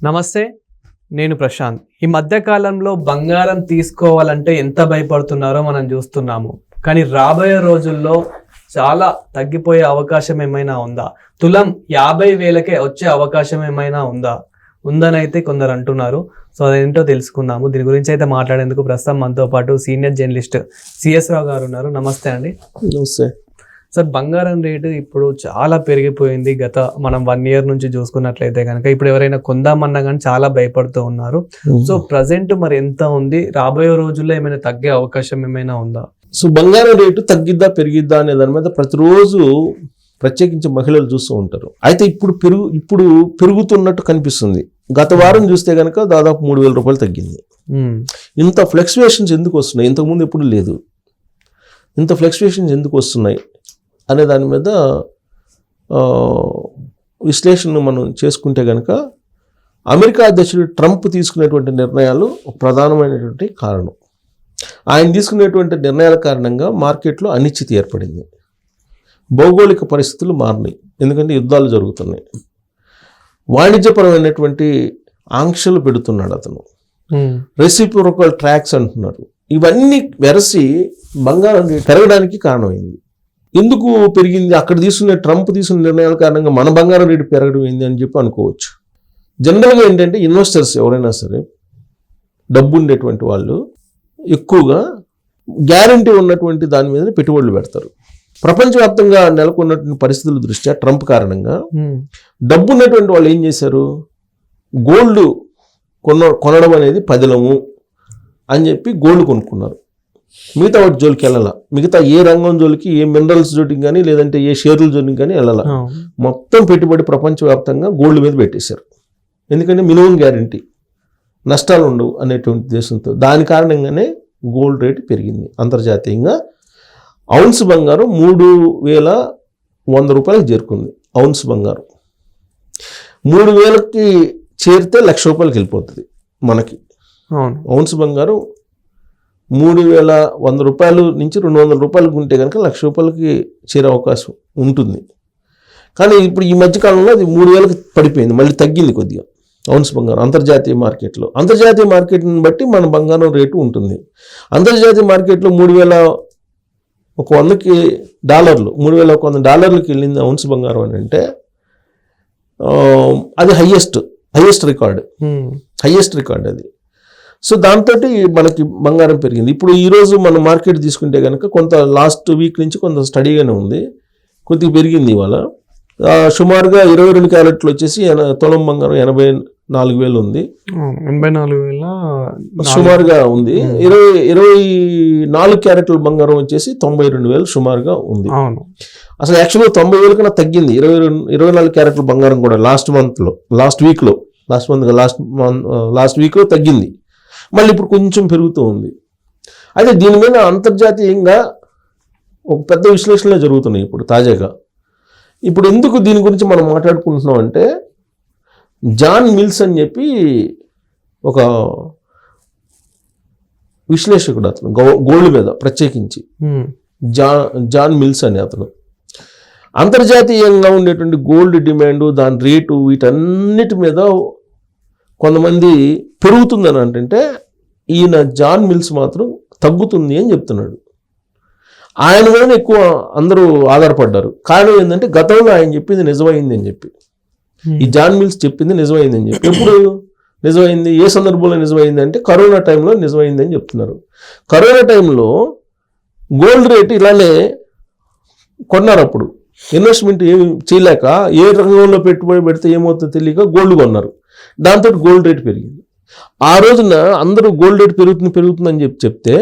నమస్తే, నేను ప్రశాంత్. ఈ మధ్య కాలంలో బంగారం తీసుకోవాలంటే ఎంత భయపడుతున్నారో మనం చూస్తున్నాము. కానీ రాబోయే రోజుల్లో చాలా తగ్గిపోయే అవకాశం ఏమైనా ఉందా? తులం 50,000కే వచ్చే అవకాశం ఏమైనా ఉందని అయితే కొందరు అంటున్నారు. సో అదేంటో తెలుసుకుందాము. దీని గురించి అయితే మాట్లాడేందుకు ప్రస్తుతం మనతో పాటు సీనియర్ జర్నలిస్ట్ సిఎస్ రావు గారు ఉన్నారు. నమస్తే అండి. నమస్తే సార్, బంగారం రేటు ఇప్పుడు చాలా పెరిగిపోయింది. గత మనం 1 year నుంచి చూసుకున్నట్లయితే కనుక ఇప్పుడు ఎవరైనా కొందామన్నా కానీ చాలా భయపడుతూ ఉన్నారు. సో ప్రజెంట్ మరి ఎంత ఉంది? రాబోయే రోజుల్లో ఏమైనా తగ్గే అవకాశం ఏమైనా ఉందా? సో బంగారం రేటు తగ్గిద్దా పెరిగిద్దా అనే దాని మీద ప్రతిరోజు ప్రత్యేకించి మహిళలు చూస్తూ ఉంటారు. అయితే ఇప్పుడు పెరుగుతున్నట్టు కనిపిస్తుంది. గత వారం చూస్తే కనుక దాదాపు 3,000 రూపాయలు తగ్గింది. ఇంత ఫ్లక్చువేషన్స్ ఎందుకు వస్తున్నాయి? ఇంతకుముందు ఎప్పుడు లేదు. ఇంత ఫ్లక్చువేషన్స్ ఎందుకు వస్తున్నాయి అనే దాని మీద విశ్లేషణ మనం చేసుకుంటే కనుక అమెరికా అధ్యక్షుడు ట్రంప్ తీసుకునేటువంటి నిర్ణయాలు ప్రధానమైనటువంటి కారణం. ఆయన తీసుకునేటువంటి నిర్ణయాల కారణంగా మార్కెట్లో అనిశ్చితి ఏర్పడింది. భౌగోళిక పరిస్థితులు మారినాయి, ఎందుకంటే యుద్ధాలు జరుగుతున్నాయి. వాణిజ్యపరమైనటువంటి ఆంక్షలు పెడుతున్నాడు అతను. రెసిప్రోకల్ ట్యాక్స్ అంటున్నారు. ఇవన్నీ వెరసి బంగారం పెరగడానికి కారణమైంది. ఎందుకు పెరిగింది? అక్కడ ట్రంప్ తీసుకున్న నిర్ణయాల కారణంగా మన బంగారం రేటు పెరగడం ఏంది అని చెప్పి అనుకోవచ్చు. జనరల్గా ఏంటంటే ఇన్వెస్టర్స్ ఎవరైనా సరే, డబ్బు ఉండేటువంటి వాళ్ళు ఎక్కువగా గ్యారంటీ ఉన్నటువంటి దాని మీద పెట్టుబడులు పెడతారు. ప్రపంచవ్యాప్తంగా నెలకొన్నటువంటి పరిస్థితుల దృష్ట్యా ట్రంప్ కారణంగా డబ్బు ఉన్నటువంటి వాళ్ళు ఏం చేశారు? గోల్డ్ కొనడం అనేది పదిలము అని చెప్పి గోల్డ్ కొనుక్కున్నారు. మిగతా వాటి జోలికి వెళ్ళాల. మిగతా ఏ రంగం జోలికి, ఏ మినరల్స్ జోలికి కానీ, లేదంటే ఏ షేర్ల జోలికి కానీ వెళ్ళాల. మొత్తం పెట్టుబడి ప్రపంచవ్యాప్తంగా గోల్డ్ మీద పెట్టేశారు. ఎందుకంటే మినిమం గ్యారంటీ, నష్టాలు ఉండవు అనేటువంటి ఉద్దేశంతో. దాని కారణంగానే గోల్డ్ రేటు పెరిగింది. అంతర్జాతీయంగా ఔన్స్ బంగారం 3,100 రూపాయలకు చేరుకుంది. ఔన్స్ బంగారం 3,000కి చేరితే 1,00,000 రూపాయలకి వెళ్ళిపోతుంది మనకి. ఔన్స్ బంగారం 3,100 రూపాయలు నుంచి 200 రూపాయలకు ఉంటే కనుక 1,00,000 రూపాయలకి చేరే అవకాశం ఉంటుంది. కానీ ఇప్పుడు ఈ మధ్యకాలంలో అది 3,000కి పడిపోయింది, మళ్ళీ తగ్గింది కొద్దిగా ఔన్స్ బంగారం అంతర్జాతీయ మార్కెట్లో. అంతర్జాతీయ మార్కెట్ని బట్టి మన బంగారం రేటు ఉంటుంది. అంతర్జాతీయ మార్కెట్లో 3,100కి $3,100కి వెళ్ళింది ఔన్స్ బంగారం అని అంటే అది హైయెస్ట్ రికార్డ్ అది. సో దాంతో మనకి బంగారం పెరిగింది. ఇప్పుడు ఈరోజు మన మార్కెట్ తీసుకుంటే కనుక కొంత లాస్ట్ వీక్ నుంచి కొంత స్టడీగానే ఉంది, కొద్దిగా పెరిగింది. ఇవాళ సుమారుగా 22 క్యారెట్లు వచ్చేసి తులం బంగారం 84,000 ఉంది. 84,000 సుమారుగా ఉంది. 24 క్యారెట్ల బంగారం వచ్చేసి 92,000 సుమారుగా ఉంది. అసలు యాక్చువల్గా 90,000 కన్నా తగ్గింది. 24 క్యారెట్ల బంగారం కూడా లాస్ట్ వీక్లో తగ్గింది. మళ్ళీ ఇప్పుడు కొంచెం పెరుగుతూ ఉంది. అయితే దీని మీద అంతర్జాతీయంగా ఒక పెద్ద విశ్లేషణలు జరుగుతున్నాయి ఇప్పుడు తాజాగా. ఇప్పుడు ఎందుకు దీని గురించి మనం మాట్లాడుకుంటున్నాం అంటే, జాన్ మిల్స్ అని చెప్పి ఒక విశ్లేషకుడు, అతను గోల్డ్ మీద ప్రత్యేకించి జాన్ మిల్స్ అని అతను అంతర్జాతీయంగా ఉండేటువంటి గోల్డ్ డిమాండ్, దాని రేటు, వీటన్నిటి మీద కొంతమంది పెరుగుతుందని అంటే ఈయన జాన్ మిల్స్ మాత్రం తగ్గుతుంది అని చెప్తున్నాడు. ఆయన మీద ఎక్కువ అందరూ ఆధారపడ్డారు. కారణం ఏంటంటే గతంలో ఆయన చెప్పింది నిజమైంది అని చెప్పి, ఈ జాన్ మిల్స్ చెప్పింది నిజమైంది అని చెప్పి. ఎప్పుడు నిజమైంది? ఏ సందర్భంలో నిజమైంది అంటే కరోనా టైంలో నిజమైంది అని చెప్తున్నారు. కరోనా టైంలో గోల్డ్ రేట్ ఇలానే కొన్నారు. అప్పుడు ఇన్వెస్ట్మెంట్ ఏమి చేయలేక, ఏ రంగంలో పెట్టుబడి పెడితే ఏమవుతుందో తెలియక గోల్డ్ కొన్నారు. దాంతో గోల్డ్ రేట్ పెరిగింది. ఆ రోజున అందరూ గోల్డ్ రేట్ పెరుగుతుందని చెప్తే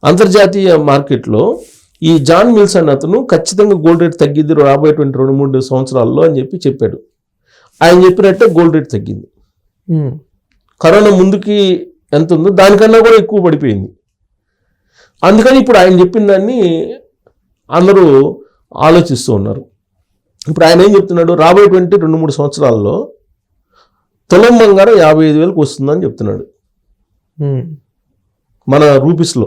అంతర్జాతీయ మార్కెట్లో ఈ జాన్ మిల్స్ అన్న అతను ఖచ్చితంగా గోల్డ్ రేట్ తగ్గిద్ది రాబోయేటువంటి 2-3 సంవత్సరాల్లో అని చెప్పి చెప్పాడు. ఆయన చెప్పినట్టే గోల్డ్ రేట్ తగ్గింది. కరోనా ముందుకి ఎంత ఉందో దానికన్నా కూడా ఎక్కువ పడిపోయింది. అందుకని ఇప్పుడు ఆయన చెప్పిన దాన్ని అందరూ ఆలోచిస్తూ ఉన్నారు. ఇప్పుడు ఆయన ఏం చెప్తున్నాడు? రాబోయేటువంటి 2-3 సంవత్సరాల్లో తులం బంగారం 55,000కి వస్తుందని చెప్తున్నాడు. మన రూపీస్లో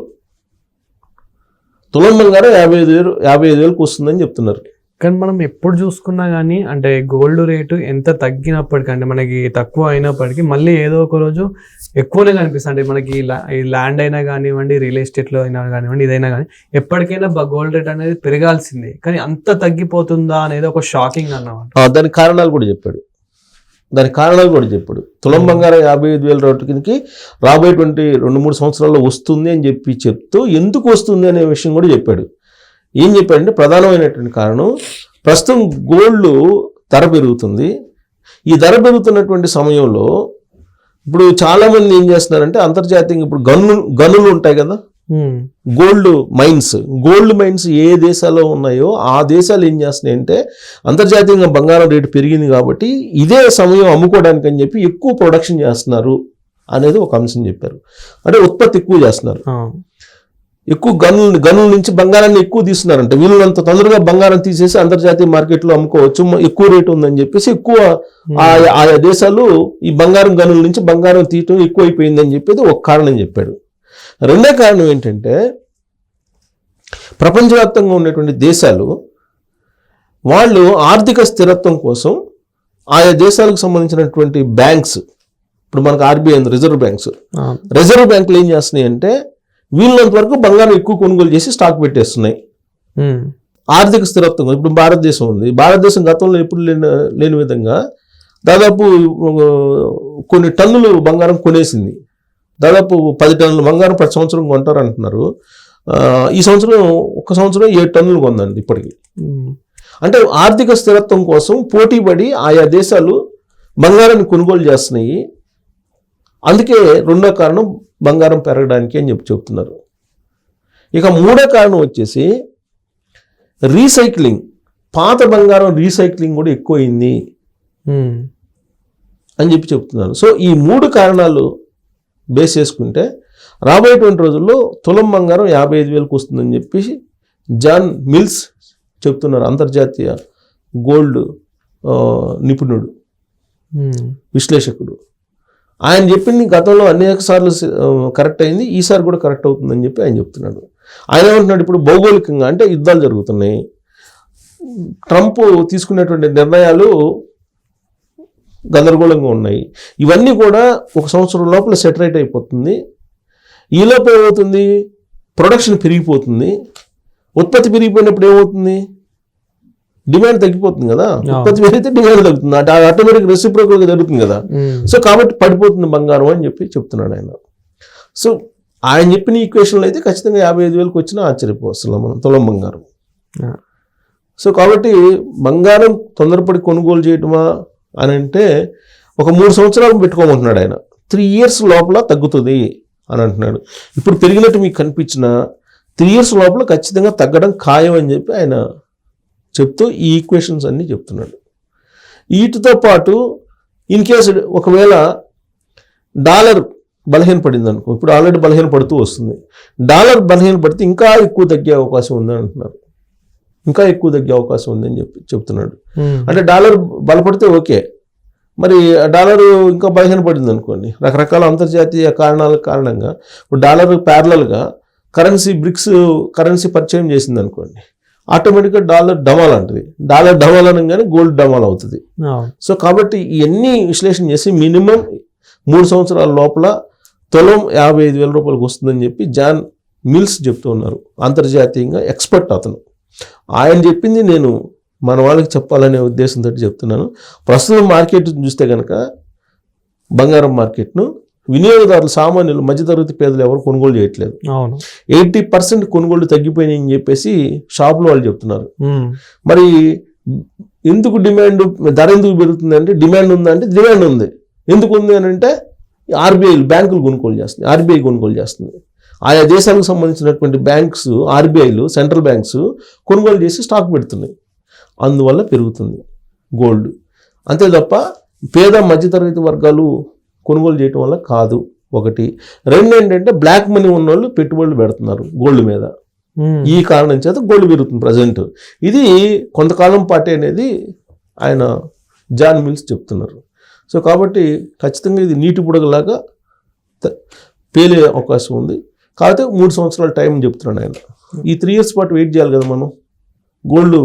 తులం బంగారం 55,000కి వస్తుందని చెప్తున్నారు. కానీ మనం ఎప్పుడు చూసుకున్నా కానీ అంటే గోల్డ్ రేటు ఎంత తగ్గినప్పటికీ అంటే మనకి తక్కువ అయినప్పటికీ మళ్ళీ ఏదో ఒక రోజు ఎక్కువనే కనిపిస్తుంది. అంటే మనకి ఈ ల్యాండ్ అయినా కానివ్వండి, రియల్ ఎస్టేట్లో అయినా కానివ్వండి, ఇదైనా కానీ ఎప్పటికైనా గోల్డ్ రేట్ అనేది పెరగాల్సిందే. కానీ అంత తగ్గిపోతుందా అనేది ఒక షాకింగ్ అన్నమాట. దానికి కారణాలు కూడా చెప్పాడు. తులం బంగారం 55,000 రూపాయలకి రాబోయేటువంటి 2-3 సంవత్సరాల్లో వస్తుంది అని చెప్తూ ఎందుకు వస్తుంది అనే విషయం కూడా చెప్పాడు. ఏం చెప్పాడంటే ప్రధానమైనటువంటి కారణం ప్రస్తుతం గోల్డ్ ధర పెరుగుతుంది. ఈ ధర పెరుగుతున్నటువంటి సమయంలో ఇప్పుడు చాలా మంది ఏం చేస్తున్నారంటే అంతర్జాతీయంగా ఇప్పుడు గనులు ఉంటాయి కదా, గోల్డ్ మైన్స్ ఏ దేశాల్లో ఉన్నాయో ఆ దేశాలు ఏం చేస్తున్నాయంటే అంతర్జాతీయంగా బంగారం రేటు పెరిగింది కాబట్టి ఇదే సమయం అమ్ముకోవడానికి అని చెప్పి ఎక్కువ ప్రొడక్షన్ చేస్తున్నారు అనేది ఒక అంశం చెప్పారు. అంటే ఉత్పత్తి ఎక్కువ చేస్తున్నారు, ఎక్కువ గనుల నుంచి బంగారాన్ని ఎక్కువ తీస్తున్నారంట. వీళ్ళంత తొందరగా బంగారం తీసేసి అంతర్జాతీయ మార్కెట్లో అమ్ముకోవచ్చు, ఎక్కువ రేటు ఉందని చెప్పేసి ఎక్కువ ఆయా దేశాలు ఈ బంగారం గనుల నుంచి బంగారం తీయటం ఎక్కువ అయిపోయిందని చెప్పేది ఒక కారణం చెప్పాడు. రెండో కారణం ఏంటంటే ప్రపంచవ్యాప్తంగా ఉన్నటువంటి దేశాలు వాళ్ళు ఆర్థిక స్థిరత్వం కోసం ఆయా దేశాలకు సంబంధించినటువంటి బ్యాంక్స్, ఇప్పుడు మనకు ఆర్బీఐ రిజర్వ్ బ్యాంకులు ఏం చేస్తున్నాయి అంటే వీళ్ళంత వరకు బంగారం ఎక్కువ కొనుగోలు చేసి స్టాక్ పెట్టేస్తున్నాయి. ఆర్థిక స్థిరత్వం ఇప్పుడు భారతదేశం ఉంది. భారతదేశం గతంలో ఎప్పుడు లేని విధంగా దాదాపు కొన్ని టన్నులు బంగారం కొనేసింది. దాదాపు 10 టన్నుల బంగారం ప్రతి సంవత్సరం కొంటారు అంటున్నారు. ఈ సంవత్సరం 1 సంవత్సరం 7 టన్నులు కొందండి ఇప్పటికి. అంటే ఆర్థిక స్థిరత్వం కోసం పోటీపడి ఆయా దేశాలు బంగారాన్ని కొనుగోలు చేస్తున్నాయి. అందుకే రెండో కారణం బంగారం పెరగడానికి అని చెప్తున్నారు. ఇక మూడో కారణం వచ్చేసి రీసైక్లింగ్, పాత బంగారం రీసైక్లింగ్ కూడా ఎక్కువైంది అని చెప్తున్నారు. సో ఈ 3 కారణాలు బేస్ చేసుకుంటే రాబోయేటువంటి రోజుల్లో తులం బంగారం 55,000కు వస్తుందని చెప్పేసి జాన్ మిల్స్ చెప్తున్నారు, అంతర్జాతీయ గోల్డ్ నిపుణుడు, విశ్లేషకుడు. ఆయన చెప్పింది గతంలో అనేక సార్లు కరెక్ట్ అయింది, ఈసారి కూడా కరెక్ట్ అవుతుందని చెప్పి ఆయన చెప్తున్నాడు. ఆయన ఏమంటున్నాడు, ఇప్పుడు భౌగోళికంగా అంటే యుద్ధాలు జరుగుతున్నాయి, ట్రంప్ తీసుకునేటువంటి నిర్ణయాలు గందరగోళంగా ఉన్నాయి, ఇవన్నీ కూడా 1 సంవత్సరం లోపల సెటరేట్ అయిపోతుంది. ఈలోపు ఏమవుతుంది, ప్రొడక్షన్ పెరిగిపోతుంది. ఉత్పత్తి పెరిగిపోయినప్పుడు ఏమవుతుంది, డిమాండ్ తగ్గిపోతుంది కదా. ఉత్పత్తి పెరిగితే డిమాండ్ తగ్గుతుంది, ఆటోమేటిక్ రెసిప్రోకల్గా జరుగుతుంది కదా. సో కాబట్టి పడిపోతుంది బంగారం అని చెప్తున్నాడు ఆయన. సో ఆయన చెప్పిన ఈక్వేషన్లో అయితే ఖచ్చితంగా 55,000కి వచ్చినా ఆశ్చర్యపోతున్నాం మనం తులం బంగారం. సో కాబట్టి బంగారం తొందరపడి కొనుగోలు చేయటమా అని అంటే ఒక 3 సంవత్సరాలు పెట్టుకోమంటున్నాడు ఆయన. 3 years లోపల తగ్గుతుంది అని అంటున్నాడు. ఇప్పుడు పెరిగినట్టు మీకు కనిపించిన 3 years లోపల ఖచ్చితంగా తగ్గడం ఖాయం అని చెప్పి ఆయన చెప్తూ ఈ ఈక్వేషన్స్ అన్నీ చెప్తున్నాడు. వీటితో పాటు ఇన్ కేసు ఒకవేళ డాలర్ బలహీనపడింది అనుకో, ఇప్పుడు ఆల్రెడీ బలహీన పడుతూ వస్తుంది, డాలర్ బలహీన పడితే ఇంకా ఎక్కువ తగ్గే అవకాశం ఉందని అంటున్నారు. ఇంకా ఎక్కువ తగ్గే అవకాశం ఉందని చెప్తున్నాడు. అంటే డాలర్ బలపడితే ఓకే, మరి డాలర్ ఇంకా బలహీనపడింది అనుకోండి, రకరకాల అంతర్జాతీయ కారణాల కారణంగా ఇప్పుడు డాలర్ ప్యారలల్గా బ్రిక్స్ కరెన్సీ పరిచయం చేసింది అనుకోండి, ఆటోమేటిక్గా డాలర్ డమాల్ అంటుంది. డాలర్ డమాల్ అనగానే గోల్డ్ డమాల్ అవుతుంది. సో కాబట్టి ఇవన్నీ విశ్లేషణ చేసి మినిమం 3 సంవత్సరాల లోపల తులం 55,000 రూపాయలకు వస్తుందని చెప్పి జాన్ మిల్స్ చెప్తూ ఉన్నారు, అంతర్జాతీయంగా ఎక్స్పర్ట్ అతను. ఆయన చెప్పింది నేను మన వాళ్ళకి చెప్పాలనే ఉద్దేశంతో చెప్తున్నాను. ప్రస్తుతం మార్కెట్ చూస్తే కనుక బంగారం మార్కెట్ను వినియోగదారులు, సామాన్యులు, మధ్యతరగతి పేదలు ఎవరు కొనుగోలు చేయట్లేదు. 80% కొనుగోళ్లు తగ్గిపోయినాయి అని చెప్పేసి షాపులో వాళ్ళు చెప్తున్నారు. మరి ఎందుకు డిమాండ్, ధర ఎందుకు పెరుగుతుంది అంటే డిమాండ్ ఉందా అంటే డిమాండ్ ఉంది. ఎందుకు ఉంది అని అంటే బ్యాంకులు కొనుగోలు చేస్తుంది, ఆర్బీఐ కొనుగోలు చేస్తుంది. ఆయా దేశాలకు సంబంధించినటువంటి బ్యాంక్స్, ఆర్బీఐలు, సెంట్రల్ బ్యాంక్స్ కొనుగోలు చేసి స్టాక్ పెడుతున్నాయి. అందువల్ల పెరుగుతుంది గోల్డ్. అంతే తప్ప పేద మధ్యతరగతి వర్గాలు కొనుగోలు చేయటం వల్ల కాదు. ఒకటి. రెండు ఏంటంటే బ్లాక్ మనీ ఉన్నోళ్ళు పెట్టుబడులు పెడుతున్నారు గోల్డ్ మీద. ఈ కారణం చేత గోల్డ్ పెరుగుతుంది ప్రజెంట్. ఇది కొంతకాలం పాటే అనేది ఆయన జాన్ మిల్స్ చెప్తున్నారు. సో కాబట్టి ఖచ్చితంగా ఇది నీటి బుడగలాగా పేలే అవకాశం ఉంది. కాకపోతే 3 సంవత్సరాల టైం చెప్తున్నాడు ఆయన. ఈ 3 years పాటు వెయిట్ చేయాలి కదా మనం గోల్డ్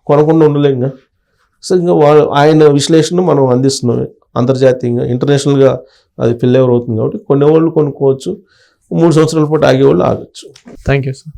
కొనకుండా ఉండలేంగా. సో ఇంకా ఆయన విశ్లేషణ మనం అందిస్తున్నాం అంతర్జాతీయంగా, ఇంటర్నేషనల్గా అది ఫిల్ ఎవర్ అవుతుంది కాబట్టి కొనేవాళ్ళు కొనుక్కోవచ్చు, 3 సంవత్సరాల పాటు ఆగేవాళ్ళు ఆగచ్చు. Thank you sir.